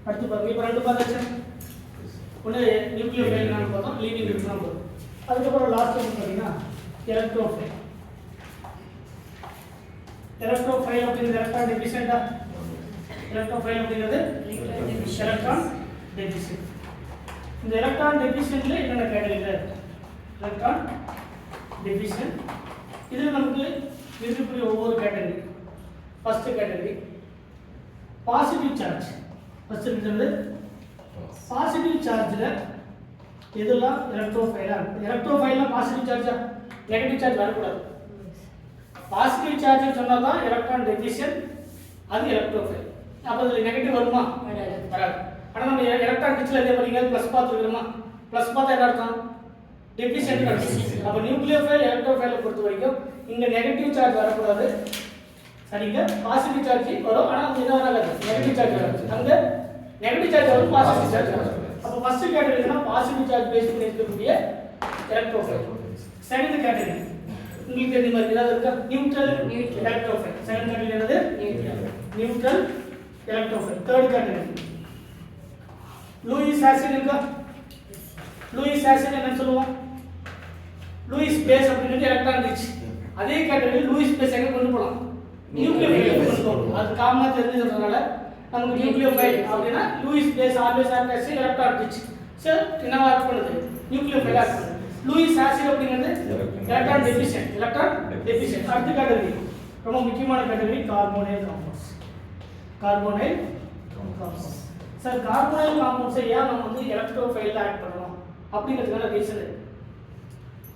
அடுத்து பாருங்க இப்போ ரெண்டு பார்த்தாச்சு. ஒன்று நியூக்ளியோஃபைல் நான் பார்த்தோம், லீவிங் இருக்குன்னா போதும். அதுக்கப்புறம் லாஸ்ட் வந்து பார்த்தீங்கன்னா எலக்ட்ரோஃபைல். எலக்ட்ரோஃபைல் அப்படிங்கிறது எலக்ட்ரான் டெஃபிஷியன்ட்டா? எலக்ட்ரோஃபைல் அப்படிங்கிறது எலக்ட்ரான் டெஃபிஷியன்ட். இந்த எலக்ட்ரான் டெஃபிஷியன்ட்ல என்னென்ன கேட்டகரி? Electron deficient. இதில் நமக்கு இருக்கக்கூடிய ஒவ்வொரு category. First category positive charge. First இருக்கிறது பாசிட்டிவ் சார்ஜில் எதெல்லாம் எலக்ட்ரோஃபைலா? எலக்ட்ரோஃபைல்னா பாசிட்டிவ் சார்ஜா? நெகட்டிவ் சார்ஜ் வரக்கூடாது. பாசிட்டிவ் சார்ஜ் சொன்னால் தான் எலக்ட்ரான் டெஃபிஷியன்ட், அது எலக்ட்ரோஃபைல். அப்போ அதில் நெகட்டிவ் வருமா? வராது. ஆனால் நம்ம எலக்ட்ரான் டிச்சில் எதே படிங்க ப்ளஸ் பார்த்துருக்கோமா? ப்ளஸ் பார்த்தா என்ன அர்த்தம்? டெஃபிஷியன்ட் அர்த்தம். அப்போ நியூக்ளியோஃபைல் எலக்ட்ரோஃபைலை பொறுத்த வரைக்கும் இங்கே நெகட்டிவ் சார்ஜ் வரக்கூடாது. சரிங்க, பாசிட்டிவ் சார்ஜ் வரும். ஆனால் அது என்ன வராது? நெகட்டிவ் சார்ஜ் வராது. அங்கே நெகட்டிவ் சார்ஜ் வரும், பாசிட்டிவ் சார்ஜ் வரும். அப்போ ஃபர்ஸ்ட் கேட்டகரினா பாசிட்டிவ் சார்ஜ் பேஸ் பண்ணி இருக்கக்கூடிய எலக்ட்ரோஃபைல். செகண்ட் கேட்டகரி உங்களுக்கு தெரிஞ்ச மாதிரி ஏதாவது இருக்கா? Neutral electrophile. செகண்ட் கேட்டகரி என்னது? Neutral electrophile. Third category Lewis acid இருக்கா? லூயிஸ் ஆசிட் என்ன சொல்லுவோம்? லூயிஸ் பேஸ் அப்படிங்கிறது எலக்ட்ரான் ரிச். அதே கேட்டகரி லூயிஸ் பேஸ் எங்க கொண்டு போகலாம்? நியூக்ளியோஃபைல் கொண்டு போகலாம். அது காமனா தெரிஞ்சதுனால நமக்கு நியூக்ளியோஃபைல் அப்படின்னா Lewis base always act as electron rich. So என்னவா ஆக்ட் பண்ணுது? நியூக்ளியோஃபைல் ஆக்ட் பண்ணுது. லூயிஸ் ஆசிட் அப்படிங்கிறது எலக்ட்ரான் டெஃபிஷியன்ட். Electron deficient. அடுத்த கேட்டகரி ரொம்ப முக்கியமான category carbonyl compounds. Carbonyl compounds. Sir carbonyl காம்பவுண்ட்ஸை ஏன் நம்ம வந்து எலக்ட்ரோஃபைல்ல ஆட் பண்ணணும் அப்படிங்கிறதுக்கான ரீசன்.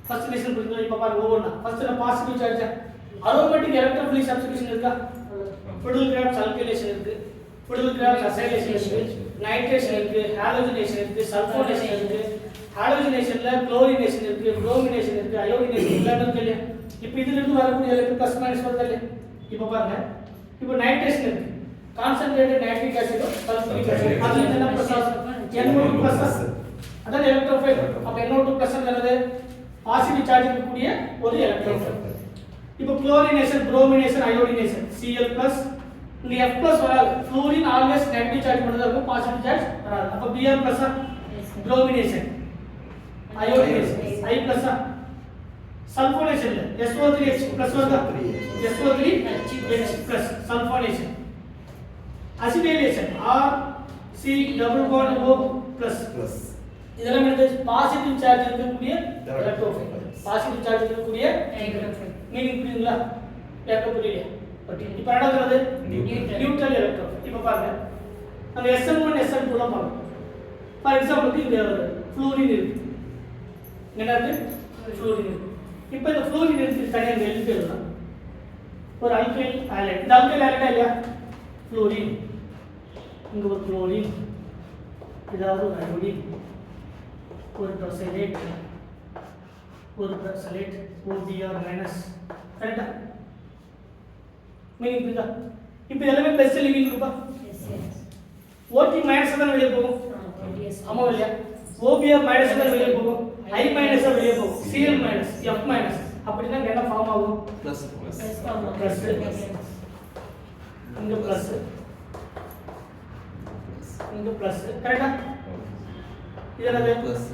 ஃபர்ஸ்ட் ரீசன் புரியுது. இப்போ பாருங்க ஒவ்வொன்றா. First positive charge aromatic electrophilic substitution இருக்கா? ஃபுடில் கிராப்ஸ் அல்கைலேஷன் இருக்கு, ஃபுடில் கிராப்ஸ் அசைலேஷன் இருக்கு, நைட்ரேஷன் இருக்கு, ஹாலோஜனேஷன் இருக்கு, சல்ஃபோனேஷன் இருக்கு. ஹாலோஜனேஷன்ல குளோரினேஷன் இருக்கு, புரோமினேஷன் இருக்கு, அயோடினேஷன் எல்லாம் இருக்கு இல்லையா? இப்போ இதுல இருந்து வரக்கூடிய எலக்ட்ரிக் ப்ளஸ் மைனஸ் வருது இல்லையா? இப்போ பாருங்க, இப்போ நைட்ரேஷன் இருக்கு, concentrated nitric acid sulphuric acid, அது என்ன ப்ளஸ் NO2 ப்ளஸ். அதான் எலக்ட்ரோஃபைல். அப்ப NO2 ப்ளஸ் என்னது? பாசிட்டிவ் சார்ஜ் இருக்கக்கூடிய ஒரு எலக்ட்ரோஃபைல். இப்போ chlorination, bromination, iodination Cl plus. இங்க F பிளஸ் வராது. ஃப்ளூரின் ஆல்வேஸ் நெகட்டிவ் சார்ஜ் மட்டும் தான் இருக்கும், பாசிட்டிவ் சார்ஜ் வராது. அப்ப Br plus bromination, iodination I plus. சல்ஃபோனேஷன்ல SO3H பிளஸ் வருதா? SO3H plus sulphonation. Acetylation RC double bond O plus. இதெல்லாம் என்னது? பாசிட்டிவ் சார்ஜ் இருக்கக்கூடிய எலக்ட்ரோஃபைல். பாசிட்டிவ் சார்ஜ் இருக்கக்கூடிய எலக்ட்ரோஃபைல். மீனிங் புரியுங்களா? கேட்க புரியலையா? ஓகே. இப்போ ரெண்டாவது நியூட்ரல் எலக்ட்ரோஃபைல். இப்போ பாருங்க, நம்ம SN1 SN2 லாம் பார்ப்போம். ஃபார் எக்ஸாம்பிளுக்கு இந்த ஃப்ளூரின் இருக்கு. என்னது? ஃப்ளூரின் இருக்கு. இப்போ இந்த ஃப்ளூரின் இருக்கு தனியாக எழுதி எழுதலாம். ஒரு அல்கைல் ஹைலைட். இந்த அல்கைல் ஹைலைட்டா இல்லையா? ஃப்ளூரின், இங்க ஒரு குளோரின், இதாவது ஒரு அயோடின், ஒரு டொசைலேட், ஒரு டொசைலேட், OBr மைனஸ். கரெக்ட்டா? மீனிங் புரியுதா? இப்போ எல்லாமே பிளஸ் லிவிங் குரூப்பா? OT மைனஸ் தான் வெளிய போகும். ஆமா இல்லையா? OBr மைனஸ் தான் வெளிய போகும். I மைனஸ் தான் வெளிய போகும். Cl minus, F minus. அப்படினா என்ன ஃபார்ம் ஆகும்? பிளஸ். இங்க பிளஸ், இங்க பிளஸ். கரெக்ட்டா? இது என்னது? பிளஸ்.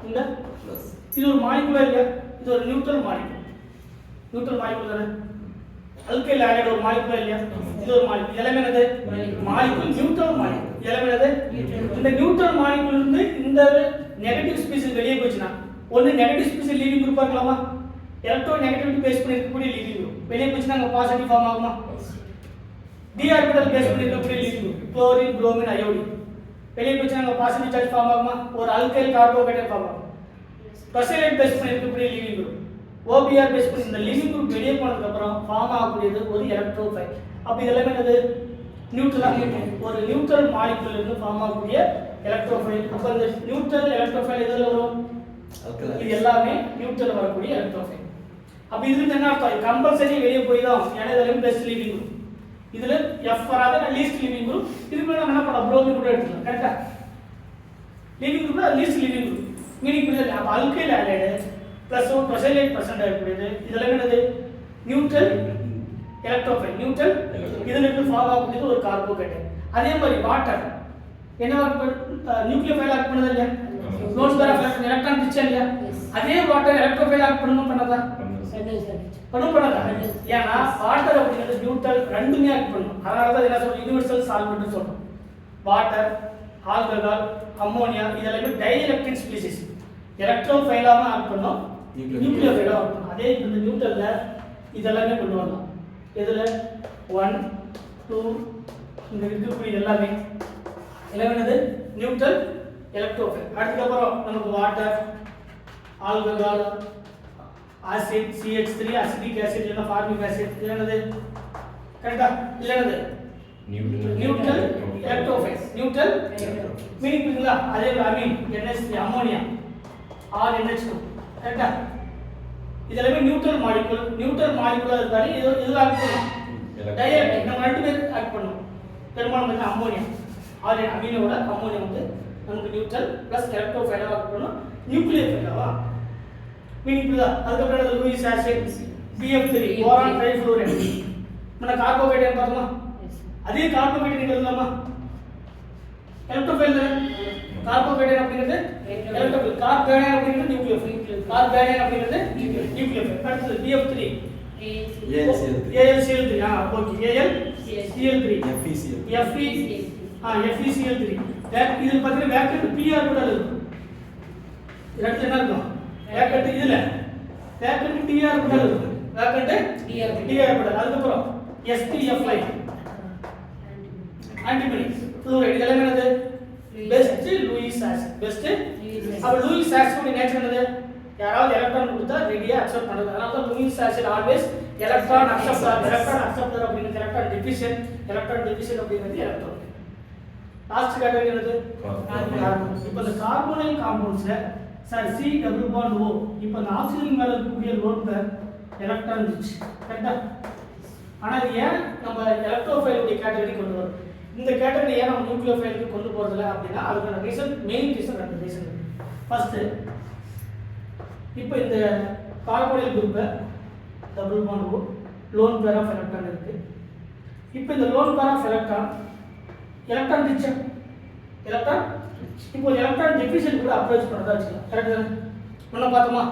இந்த பிளஸ். இது ஒரு மாலிகுலா இல்லையா? இது ஒரு நியூட்ரல் மாலிகுல். நியூட்ரல் மாலிகுல் தானே? அல்கைல் ஹைலைட் ஒரு மாலிகுலா இல்லையா? இது ஒரு மாலிகுல். எல்லாமே என்னது? Molecule, neutral molecule. எல்லாமே என்னது? இந்த நியூட்ரல் மாலிகுல் இருந்து இந்த நெகட்டிவ் ஸ்பீஷிஸ் வெளியே போச்சுனா ஒன்னு நெகட்டிவ் ஸ்பீஷிஸ் லீவிங் குரூப் இருக்கலாமா? எலக்ட்ரோ நெகட்டிவிட்டி பேஸ் பண்ணி இருக்கக்கூடிய லீவிங் குரூப். வெளியே போச்சுனா அங்க பாசிட்டிவ் ஃபார்ம் ஆகுமா? d ஆர்பிடல் பேஸ் பண்ணி இருக்கக்கூடிய leaving group. Chlorine, bromine, iodine. வெளியே போச்சுனா அங்க பாசிட்டிவ் சார்ஜ் ஃபார்ம் ஆகுமா? ஒரு அல்கைல் கார்போஹைட்ரேட் ஃபார்ம் ஆகும். டொசைலேட் பேஸ் பண்ணி இருக்கக்கூடிய லீவிங் குரூப். OBr பேஸ் பண்ணி இந்த லீவிங் குரூப் வெளியே போனதுக்கு அப்புறம் ஃபார்ம் ஆகக்கூடியது ஒரு எலக்ட்ரோஃபைல். அப்ப இதெல்லாம் என்னது? நியூட்ரல். ஒரு நியூட்ரல் மாலிகுல் இருந்து ஃபார்ம் ஆகக்கூடிய எலக்ட்ரோஃபைல். அப்ப இந்த நியூட்ரல் எலக்ட்ரோஃபைல் எதுல வரும்? இது எல்லாமே நியூட்ரல் வரக்கூடிய எலக்ட்ரோஃபைல். அப்ப இதுல என்ன அர்த்தம்? கம்பல்சரி வெளியே போய் தான். ஏன்னா இதெல்லாம் பெஸ்ட் லீவிங் குரூப். இதுல F வராத லீஸ்ட் லீவிங் குரூப். இதுக்கு நம்ம என்ன பண்ணலாம்? புரோமின் கூட எடுத்துக்கலாம். கரெக்ட்டா? லீவிங் குரூப்ல லீஸ்ட் லீவிங் குரூப். மீனிங் புரியுதா? அப்ப அல்கைல் ஹைலைட் பிளஸ் டொசைலேட் பர்சன்ட் இருக்கக்கூடியது. இதெல்லாம் என்னது? Neutral electrophile. நியூட்ரல். இதுல இருந்து ஃபார்ம் ஆகக்கூடியது ஒரு கார்போஹைட்ரேட். அதே மாதிரி வாட்டர் என்ன நியூக்ளியோஃபைல் ஆக்ட் பண்ணதா இல்லையா? Loan pair of electron rich இல்லையா? அதே வாட்டர் எலக்ட்ரோஃபைல் ஆக்ட் பண்ணணும் பண்ணதா? பண்ணதா? ஏன்னா வாட்டர் அப்படிங்கிறது நியூட்ரல் ரெண்டுமே ஆக்ட் பண்ணும். அதனால தான் என்ன சொல்றோம் யுனிவர்சல் சால்வெண்ட் சொல்றோம். வாட்டர், ஆல்கஹால், அம்மோனியா இதெல்லாமே டைஎலக்ட்ரிக் ஸ்பீசிஸ். எலக்ட்ரோஃபைலாவும் ஆக்ட் பண்ணும், நியூக்ளியோஃபைலாவும் ஆக்ட் பண்ணும். அதே இந்த நியூட்ரல்ல இதெல்லாமே கொண்டு வரலாம். எதுல 1 2 இங்க இருக்கக்கூடிய எல்லாமே என்னது நியூட்ரல் எலக்ட்ரோஃபைல். அதுக்கப்புறம் நமக்கு water, alcohol, acid CH3 acetic acid இல்லனா ஃபார்மிக் ஆசிட் என்னது கரெக்ட்டா இல்லனது நியூட்ரல் எலக்ட்ரோஃபைல். நியூட்ரல் மீனிங் புரியுங்களா? அதே அமீன் NH3 அம்மோனியா RNH2 கரெக்ட்டா? இதெல்லாமே நியூட்ரல் மாலிக்யூல். நியூட்ரல் மாலிக்யூலா இருந்தாலே இது ஆக்ட் பண்ணும் டைஎலக்ட்ரிக். நம்ம ரெண்டு பேர் ஆக்ட் பண்ணும். பெரும்பாலும் வந்து அம்மோனியா அமீனோட அம்மோனியா வந்து நமக்கு நியூட்ரல் பிளஸ் எலக்ட்ரோஃபைலா ஆக்ட் பண்ணும், நியூக்ளியோஃபைலாவா மீனிங் புரியுதா? அதுக்கப்புறம் Lewis acid BF3 boron trifluoride நம்ம கார்போஹைட்ரேட் பார்த்தோமா? அதே கார்போஹைட்ரேட் எழுதலாமா? எலக்ட்ரோஃபைல் கார்போஹைட்ரேட் அப்படிங்கிறது எலக்ட்ரோஃபைல், கார்பேனியன் அப்படிங்கிறது நியூக்ளியோஃபைல், கார்பேனியன் அப்படிங்கிறது நியூக்ளியோஃபைல். அடுத்து BF3 AlCl3 okay AlCl3 FeCl3 இது பாத்தீங்கன்னா வேக்கன்ட் p ஆர்பிடல் இருக்கும். ரெண்டு என்ன இருக்கும்? வேக்கன்ட் இதுல வேக்கன்ட் t ஆர்பிடல் இருக்கும். Vacant t orbital. அதுக்கு அப்புறம் sp2 ஆன்டிமனி ஃப்ளூரைடு இதெல்லாம் என்னது? Best Lewis acid. பெஸ்ட் அப்ப லூயிஸ் ஆசிட் நேச்சர் என்னது? யாராவது எலக்ட்ரான் கொடுத்தா ரெடியா அக்செப்ட் பண்றது. அதனால தான் Lewis acid always electron acceptor. Electron acceptor அப்படிங்கிறது எலக்ட்ரான் டிஃபிஷியன்ட். எலக்ட்ரான் டிஃபிஷியன்ட் அப்படிங்கிறது எலக்ட்ரான். லாஸ்ட் கேட்டகரி என்னது? கார்பன். இப்போ இந்த கார்போனைல் காம்பவுண்ட்ஸ்ல sir C double bond O இப்போ இந்த ஆக்ஸிஜன் மேல இருக்கக்கூடிய லோன் பேர் எலக்ட்ரான் ரிச் கரெக்ட்டா? ஆனா இது ஏன் நம்ம எலக்ட்ரோஃபைலுடைய கேட்டகரி கொண்டு வரோம்? இந்த கேட்டகரி ஏன் நம்ம நியூக்ளியோஃபைலுக்கு கொண்டு போறதில்ல அப்படின்னா அதுக்கான ரீசன் மெயின் ரீசன் ரெண்டு ரீசன் இருக்கு. ஃபர்ஸ்ட் இப்போ இந்த கார்போனைல் குரூப்ல double bond O lone pair of electron இருக்கு. இப்போ இந்த lone pair of electron rich electron இப்போ எலக்ட்ரான் டெஃபிஷியன்ட் கூட அப்ரோச் பண்றதா வச்சுக்கலாம். கரெக்ட் தானே? முன்ன பார்த்தோமா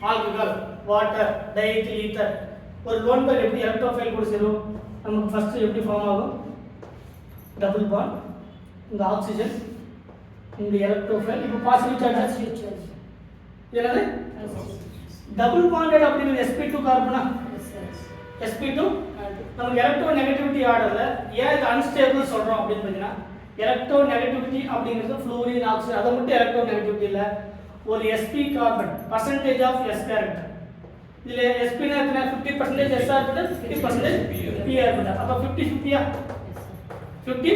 ஆல்கஹால், வாட்டர், டயத்தில் ஈத்தர் ஒரு லோன் பேர் எப்படி எலக்ட்ரோஃபைல் கூட சேரும்? நமக்கு ஃபர்ஸ்ட் எப்படி ஃபார்ம் ஆகும்? டபுள் பாண்ட் இந்த ஆக்ஸிஜன் இந்த எலக்ட்ரோஃபைல் இப்போ பாசிட்டிவ் சார்ஜ் என்னது? டபுள் பாண்டட் அப்படிங்கிறது sp2 கார்பனா? sp2 நமக்கு எலக்ட்ரோ நெகட்டிவிட்டி ஆர்டர்ல ஏன் இது அன்ஸ்டேபிள் சொல்றோம் அப்படின்னு பார்த்தீங்கன்னா எலக்ட்ரோ நெகட்டிவிட்டி அப்படிங்கிறது ஃப்ளூரின் ஆக்சிஜன் அதை மட்டும் எலக்ட்ரோ நெகட்டிவிட்டி இல்ல ஒரு sp carbon percentage of s character இதுல sp னா எத்தனை 50% s ஆர்பிட்டல் 50% p ஆர்பிட்டல் அப்ப 50 50யா 50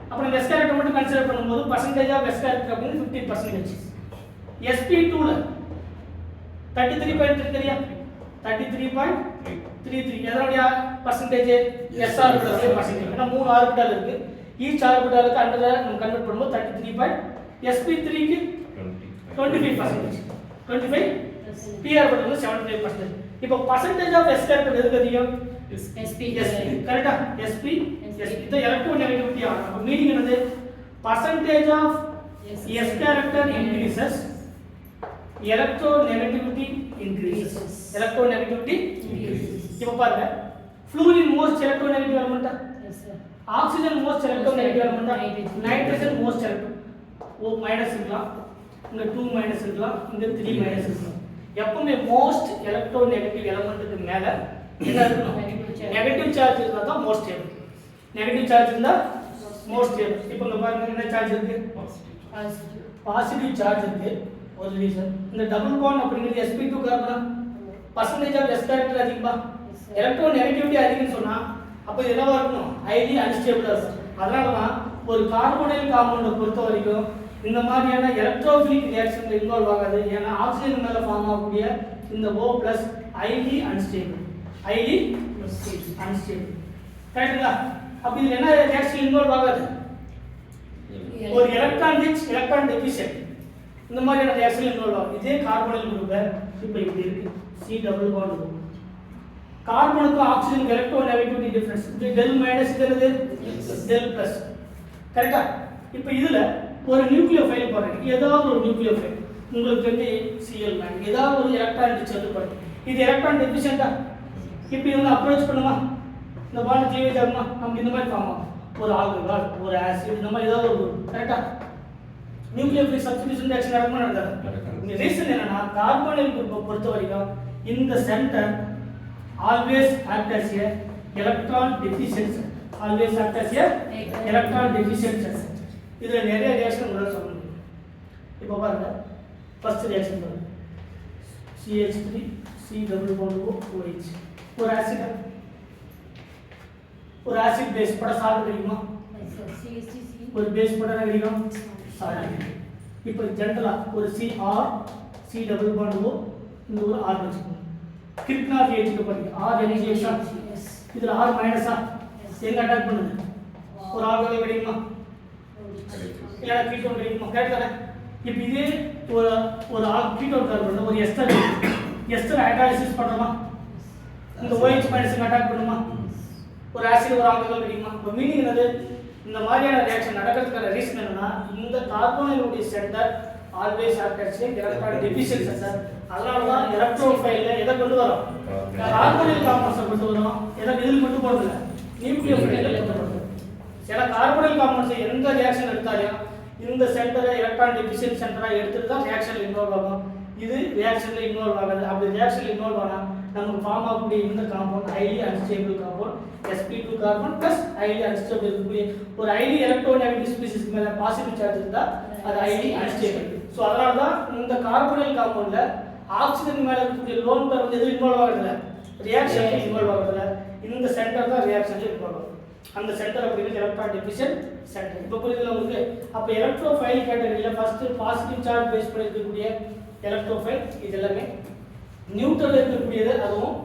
அப்ப இந்த s கேரக்டர் மட்டும் கன்சிடர் பண்ணும்போது percentage ஆஃப் s கேரக்டர் அப்படிங்கிறது 50%. sp2 ல 33.33 33.33 எதனுடைய percentage s ஆர்பிட்டல் percentage ஏன்னா மூணு ஆர்பிட்டல் இருக்கு ஈச் ஆர்பிட்டலுக்கு அண்டர் நம்ம கன்வர்ட் பண்ணும்போது 33. sp3 க்கு 25%. 25 p ஆர்பிட்டல் 75%. இப்போ percentage of s கேரக்டர் எதுக்கு அதிகம்? sp கரெக்ட்டா? sp இது எலக்ட்ரோ நெகட்டிவிட்டி ஆகும். அப்ப மீனிங் என்னது? percentage of s character increases electronegativity increases. Electronegativity increases. இப்போ பாருங்க fluorine most electronegative element oxygen most electronegative element nitrogen most electro O minus இருக்கலாம் இங்க 2 minus இருக்கலாம் இங்க 3 minus இருக்கலாம். எப்பவுமே most electronegative elementக்கு மேல என்ன இருக்கணும்? நெகட்டிவ் சார்ஜ் இருந்தா தான் மோஸ்ட் ஸ்டேபிள். நெகட்டிவ் சார்ஜ் இருந்தா மோஸ்ட் ஸ்டேபிள். இப்போ இங்க பாருங்க என்ன சார்ஜ் இருக்கு? பாசிட்டிவ் சார்ஜ் இருக்கு. ஒரு ரீசன் இந்த டபுள் பாண்ட் அப்படிங்கிறது sp2 கார்பனா percentage of s character அதிகமா எலக்ட்ரோ நெகட்டிவிட்டி அதிகம்னு சொன்னா அப்ப இது என்னவா இருக்கணும்? ஹைலி அன்ஸ்டேபிளா இருக்கும். அதனால தான் ஒரு கார்போனைல் காம்பவுண்டை பொறுத்த வரைக்கும் இந்த மாதிரியான எலக்ட்ரோஃபிலிக் ரியாக்ஷன்ல இன்வால்வ் ஆகாது. ஏன்னா ஆக்சிஜன் மேல ஃபார்ம் ஆகக்கூடிய இந்த O+ highly unstable. Highly unstable. கரெக்ட்டா? அப்ப இதுல என்ன ரியாக்ஷன் இன்வால்வ் ஆகாது? ஒரு எலக்ட்ரான் ரிச் எலக்ட்ரான் டெஃபிஷியன்ட் இந்த மாதிரியான ரியாக்ஷன் இன்வால்வ் ஆகும். இதே கார்போனைல் குரூப்ல இப்போ இப்படி இருக்கு C டபுள் பாண்ட் O கார்பனுக்கு ஆக்சிஜன் எலக்ட்ரோ நெகட்டிவிட்டி டிஃபரன்ஸ் இது டெல் மைனஸ் இது டெல் பிளஸ் கரெக்டா? இப்போ இதுல ஒரு நியூக்ளியோஃபைல் போடுறேன், ஏதாவது ஒரு நியூக்ளியோஃபைல் உங்களுக்கு வந்து Cl9 ஏதாவது ஒரு எலக்ட்ரான் டிஸ்சார்ஜ் பண்ணுங்க. இது எலக்ட்ரான் டெஃபிஷியன்ட்டா? இப்போ இவங்க அப்ரோச் பண்ணுமா, இந்த பாண்ட் கிளீவேஜ் ஆகுமா, நமக்கு இந்த மாதிரி ஃபார்ம் ஆகும். ஒரு ஆல்கஹால், ஒரு ஆசிட், இந்த மாதிரி ஏதாவது ஒரு கரெக்டா நியூக்ளியோஃபிலிக் சப்ஸ்டிடியூஷன் ரியாக்ஷன் நடக்குமா நடக்காது? இந்த ரீசன் என்னன்னா கார்போனைல் குரூப்பை பொறுத்த வரைக்கும் இந்த centre always act as a electron deficient center. Always act as a electron deficient center. இதுல நிறைய ரியாக்ஷன் உங்களால சொல்ல முடியும். இப்போ பாருங்க, ஃபர்ஸ்ட் ரியாக்ஷன் பாருங்க, CH3 C double bond OH, ஒரு ஆசிட், ஒரு ஆசிட் பேஸ் பட சால்ட் கிடைக்குமா? ஒரு பேஸ் பட என்ன கிடைக்கும்? சால்ட். இப்போ ஜெனரலா ஒரு CR C double bond O, இந்த ஒரு R வச்சுக்கோங்க. கிரிப்னார் ரியாக்ஷன் பாருங்க, R ரியாக்ஷன் இதுல R மைனஸா எங்க அட்டாக் பண்ணுது? ஒரு ஆல்கஹால் கிடைக்குமா? இல்ல கீட்டோன் கிடைக்குமா? கரெக்ட்டா? இப்போ இதே ஒரு கீட்டோன் கார்பன் ஒரு எஸ்டர் ஹைட்ராலிசிஸ் பண்றோமா, இந்த OH மைனஸ் அட்டாக் பண்ணுமா? ஒரு ஆசிட் ஒரு ஆல்கஹால் கிடைக்குமா? இப்போ மீனிங் என்னது? இந்த மாதிரியான ரியாக்ஷன் நடக்கிறதுக்கான ரீசன் என்னன்னா இந்த கார்போனைலுடைய centre always act as a electron deficient center. அதனால தான் எலக்ட்ரோஃபைல்ல எதை கொண்டு வரோம்? கார்போனைல் காம்பவுண்ட்ஸ் கொண்டு வரோம். எதை இதில் கொண்டு போறதில்ல, நியூக்ளியோஃபைல்ல கொண்டு வரோம். ஏன்னா கார்போனைல் காம்பவுண்ட்ஸ் எந்த ரியாக்ஷன் எடுத்தாலும் இந்த சென்டரை எலக்ட்ரான் டெஃபிஷியன்ட் சென்டரா எடுத்துட்டு தான் ரியாக்ஷன்ல இன்வால்வ் ஆகும். இது ரியாக்ஷன்ல இன்வால்வ் ஆகாது. அப்படி ரியாக்ஷன்ல இன்வால்வ் ஆனா நமக்கு ஃபார்ம் ஆகக்கூடிய இந்த compound highly unstable compound sp2 carbon plus highly unstable இருக்கக்கூடிய ஒரு ஹைலி எலக்ட்ரோநெகட்டிவ் ஸ்பீசிஸ்க்கு மேல பாசிட்டிவ் சார்ஜ் இருந்தா அது ஹைலி அன்ஸ்டேபிள். சோ அதனால தான் இந்த கார்போனைல் காம்பவுண்ட்ல ஆக்ஸிஜன் மேல இருக்கக்கூடிய லோன் பேர் வந்து எது இன்வால்வ் ஆகுதுல, ரியாக்ஷன்ல இன்வால்வ் ஆகுதுல. இந்த சென்டர் தான் ரியாக்ஷன்ல இன்வால்வ் ஆகுது. அந்த சென்டர் அப்படிங்கிறது எலக்ட்ரான் டெஃபிஷியன்ட் சென்டர். இப்போ புரியுதுல உங்களுக்கு? அப்ப எலக்ட்ரோஃபைல் கேட்டகரியில ஃபர்ஸ்ட் பாசிட்டிவ் சார்ஜ் பேஸ் பண்ணி இருக்கக்கூடிய எலக்ட்ரோஃபைல் இது எல்லாமே, நியூட்ரல் இருக்கக்கூடியது அதுவும்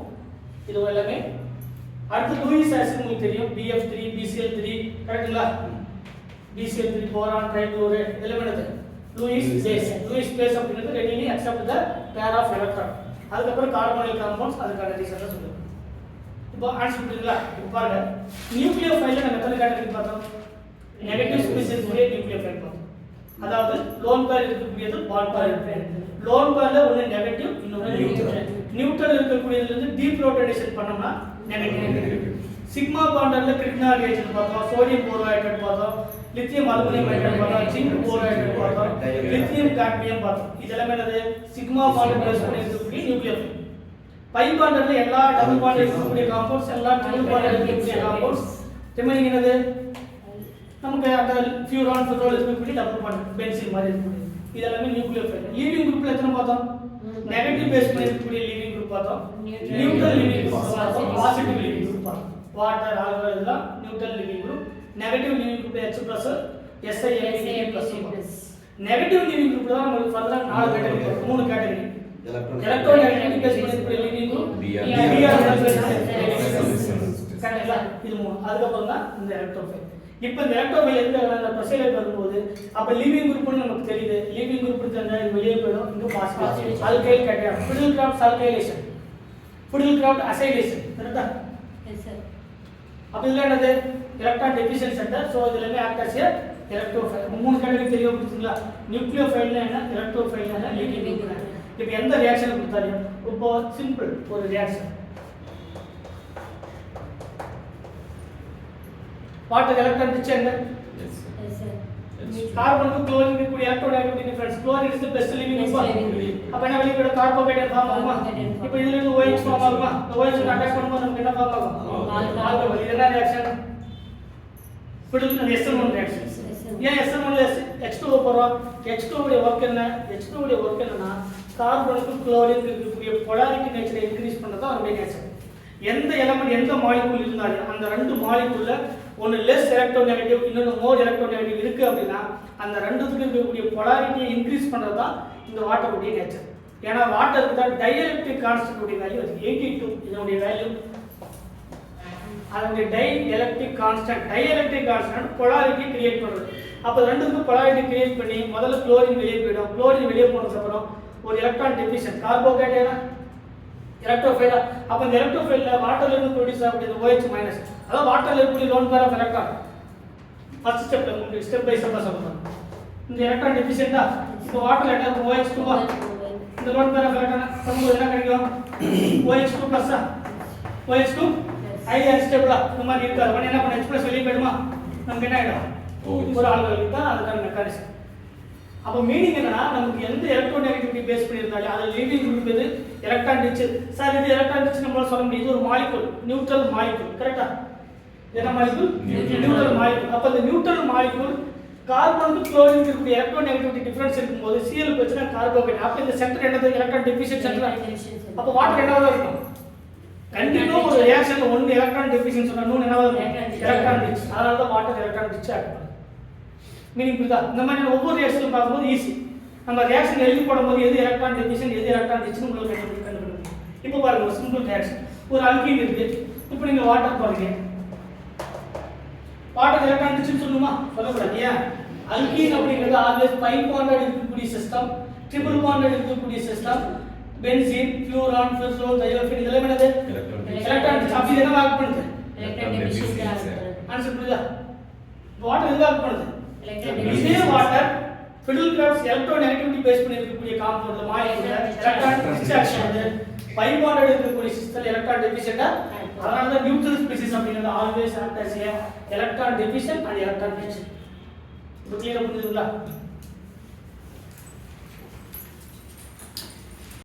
இது எல்லாமே. அடுத்து லூயிஸ் ஆசிட் உங்களுக்கு தெரியும், BF3 BCl3 கரெக்ட்டுங்களா? BCl3 போரான் ட்ரைக்ளோரேட் இதெல்லாம் என்னது? Lewis base. லூயிஸ் பேஸ் அப்படிங்கிறது readily accept the pair of electron. அதுக்கு அப்புறம் கார்போனைல் காம்பவுண்ட்ஸ் அதுக்கான ரீசன் தான் சொல்லுங்க. இப்போ ஆன்சர் புரியுதுங்களா? இப்போ பாருங்க, நியூக்ளியோஃபைல்ல நம்ம எத்தனை கேட்டகரி பார்த்தோம்? நெகட்டிவ் ஸ்பீசிஸ் உடைய நியூக்ளியோஃபைல் பார்த்தோம். அதாவது லோன் பேர் இருக்கக்கூடியது பாண்ட் பேர் இருக்கு. லோன் பேர்ல ஒன்னு நெகட்டிவ் இன்னொரு நியூட்ரல். நியூட்ரல் இருக்கக்கூடியதுல இருந்து டீப்ரோட்டனேஷன் பண்ணோம்னா நெகட்டிவ். சிக்மா பாண்டர்ல கிரிப்னார் ரியாக்ஷன் பார்த்தோம், சோடியம் போரோஹைட்ரேட் பார்த்தோம், லித்தியம் அலுமினியம் ஹைட்ரேட் பார்த்தோம், ஜிங்க் போரோஹைட்ரேட் பார்த்தோம், லித்தியம் காட்மியம் பார்த்தோம். இதெல்லாம் என்னது? சிக்மா பாண்ட் பேஸ் பண்ணி இருக்கக்கூடிய நியூக்ளியோஃபைல். பை பாண்டர்ல எல்லா டபுள் பாண்ட் இருக்கக்கூடிய காம்பவுண்ட்ஸ், எல்லா ட்ரிபிள் பாண்ட் இருக்கக்கூடிய காம்பவுண்ட்ஸ். ரிமைனிங் என்னது? நமக்கு அந்த ஃபியூரான் ஃபுட்ரோல் இருக்கக்கூடிய டபுள் பாண்ட் பென்சில் மாதிரி இருக்கக்கூடிய இதெல்லாம் நியூக்ளியோஃபைல். லீவிங் குரூப்ல எத்தனை பார்த்தோம்? நெகட்டிவ் பேஸ் பண்ணி இருக்கக்கூடிய லீவிங் குரூப் பார்த்தோம், நியூட்ரல் லீவிங் குரூப் பார்த்தோம், பாசிட்டிவ் லீவிங் குரூப் பார்த்தோம். வாட்டர் ஆல்கஹால் இதெல்லாம் neutral leaving group. Negative leaving group H+ SiO+. Negative leaving group தான் நமக்கு ஃபர்தரா 4 கேட்டகரி இருக்கு, 3 கேட்டகரி. எலக்ட்ரோநெகட்டிவ் பேஸ் பண்ணி இருக்கக்கூடிய லீவிங் குரூப் Br கரெக்ட்டா? இது 3. அதுக்கு அப்புறம் தான் இந்த எலக்ட்ரோஃபைல். இப்போ இந்த எலக்ட்ரோஃபைல் எங்க அந்த ப்ரொசைலர் வரும்போது அப்ப லீவிங் குரூப்னு நமக்கு தெரியுது. லீவிங் குரூப் இருந்தா இது வெளியே போயிடும். இங்க positive alkyl category. Friedel Crafts alkylation, Friedel Crafts acylation கரெக்ட்டா? Yes sir. அப்ப இதுல என்னது? Electron deficient centre. சோ இதுல என்ன act as a electrophile. 3 category தெரியும் புரியுதுங்களா? நியூக்ளியோஃபைல்னா என்ன, எலக்ட்ரோஃபைல்னா என்ன, லீவிங் குரூப். இப்போ எந்த ரியாக்ஷன் கொடுத்தாலும் இப்போ சிம்பிள் ஒரு ரியாக்ஷன் வாட்டர் எலக்ட்ரான் ரிச் என்ன? கார்பனுக்கு குளோரின் இருக்கக்கூடிய electronegative difference. Chlorine is the best living group. அப்ப என்ன வெளியிட கார்போஹைட்ரேட் ஃபார்ம் ஆகுமா? இப்போ இதுல இருந்து OH ஃபார்ம் ஆகுமா? OH க்கு அட்டாக் பண்ணும்போது நமக்கு என்ன ஃபார்ம் ஆகும்? ஆல்கஹால். இது என்ன ரியாக்ஷன்? ஃபுடில் SN1 reaction. ஏன் SN1 ல H2O போறோம்? H2O உடைய வர்க் என்ன? H2O உடைய வர்க் என்னன்னா கார்பனுக்கு குளோரின் இருக்கக்கூடிய போலாரிட்டி நேச்சரை இன்கிரீஸ் பண்றது தான் அதோட நேச்சர். எந்த எலிமெண்ட் எந்த மாலிக்யூல் இருந்தாலும் அந்த ரெண்டு மாலிக்யூல்ல ஒன்னு லெஸ் எலக்ட்ரோநெகட்டிவ் இன்னொரு மோர் எலக்ட்ரோநெகட்டிவ் இருக்கு அப்படின்னா அந்த ரெண்டுத்துக்கு இருக்கக்கூடிய போலாரிட்டியை இன்க்ரீஸ் பண்றது தான் இந்த வாட்டர் உடைய நேச்சர். ஏன்னா வாட்டருக்கு தான் டைஎலக்ட்ரிக் கான்ஸ்டன்ட் உடைய வேல்யூ 82. இதனுடைய வேல்யூ அதனுடைய டைஎலக்ட்ரிக் கான்ஸ்டன்ட் போலாரிட்டி கிரியேட் பண்றது. அப்ப ரெண்டுக்கும் போலாரிட்டி கிரியேட் பண்ணி முதல்ல குளோரின் வெளியே போயிடும். குளோரின் வெளியே போனதுக்கு அப்புறம் ஒரு எலக்ட்ரான் டெஃபிஷியன்ட் கார்போஹைட்ரேட் எலக்ட்ரோஃபைல். அப்ப இந்த எலக்ட்ரோஃபைல்ல வாட்டர்ல இருந்து ப்ரொடியூஸ் ஆகக்கூடிய OH மைனஸ், அதாவது வாட்டர்ல இருக்கக்கூடிய loan pair of electron first ஸ்டெப்ல உங்களுக்கு ஸ்டெப் பை ஸ்டெப்பா சொல்றேன். இந்த எலக்ட்ரான் டெஃபிஷியன்ட்டா இப்போ வாட்டர்ல என்ன இருக்கும் OH2 வா இந்த லோன் பேர் ஆஃப் எலக்ட்ரான் பண்ணும்போது என்ன கிடைக்கும் OH2 பிளஸ் OH2 ஐடியா ஸ்டேபிளா இந்த மாதிரி இருக்காது. உடனே என்ன பண்ண H+ வெளியே போயிடுமா நமக்கு என்ன ஆயிடும் ஒரு ஆல்கஹால் தான் அதுக்கான மெக்கானிசம். அப்போ மீனிங் என்னன்னா நமக்கு எந்த எலக்ட்ரோநெகட்டிவிட்டி பேஸ் பண்ணியிருந்தாலும் அது லீவிங் குரூப் எது எலக்ட்ரான் ரிச். சார் இது எலக்ட்ரான் ரிச் நம்மளால சொல்ல முடியும். இது ஒரு மாலிகூல் நியூட்ரல் மாலிகூல் கரெக்டா? என்ன மாலிகூல் நியூட்ரல் மாலிகூல். அப்போ இந்த நியூட்ரல் மாலிகூல் கார்பனுக்கு குளோரினுக்கு இருக்கக்கூடிய எலக்ட்ரோநெகட்டிவிட்டி டிஃபரன்ஸ் இருக்கும்போது Cl பிரச்சனை கார்போஹைட்ரேட். அப்போ இந்த சென்டர் என்னது எலக்ட்ரான் டெஃபிஷியன்ட் சென்டர். அப்போ வாட்டர் என்னவா இருக்கும் கண்டிப்பா ஒரு ரியாக்ஷன்ல ஒன்னு எலக்ட்ரான் டெஃபிஷியன்ட் சொன்னா இன்னொன்னு என்னவா இருக்கும் எலக்ட்ரான் ரிச். அதனால தான் வாட்டர் எலக்ட்ரான் ரிச் ஆகும். மீனிங் புரியுதா? இந்த மாதிரி ஒவ்வொரு ரியாக்ஷனும் பார்க்கும்போது ஈஸி. நம்ம ரியாக்ஷன் எழுதி போடும்போது எது எலக்ட்ரான் டெஃபிஷியன்ட் எது எலக்ட்ரான் ரிச்னு உங்களுக்கு கண்டுபிடிக்கும். இப்போ பாருங்க ஒரு சிம்பிள் ரியாக்ஷன். ஒரு அல்கீன் இருக்கு. இப்போ நீங்க வாட்டர் போடுறீங்க. வாட்டர் எலக்ட்ரான் ரிச்னு சொல்லுமா? சொல்லக்கூடாது. ஏன்? அல்கீன் அப்படிங்கிறது ஆல்வேஸ் பை பாண்டட் இருக்கக்கூடிய சிஸ்டம், ட்ரிபிள் பாண்டட் இருக்கக்கூடிய சிஸ்டம், பென்சீன், ஃப்ளூரான், ஃபியூரான், தயோஃபின் இதெல்லாம் என்னது எலக்ட்ரான் ரிச். அப்படி என்ன ஆக்ட் பண்ணுது எலக்ட்ரான் டெஃபிஷியன்ட். ஆன்சர் புரியுதா? வாட்டர் எது ஆக்ட் பண்ணுது இதே water Friedel Crafts electronegativity base பண்ணி இருக்கக்கூடிய காம்பவுண்ட்ல மாலிகூல்ல எலக்ட்ரான் ரிச் ஆக்ஷன் வந்து பை பாண்டட் இருக்கக்கூடிய சிஸ்டம்ல எலக்ட்ரான் டெஃபிஷியன்ட்டா. அதனால தான் நியூட்ரல் ஸ்பீசிஸ் அப்படிங்கிறது always act as a electron deficient and electron rich. இப்போ கிளியரா புரியுதுங்களா?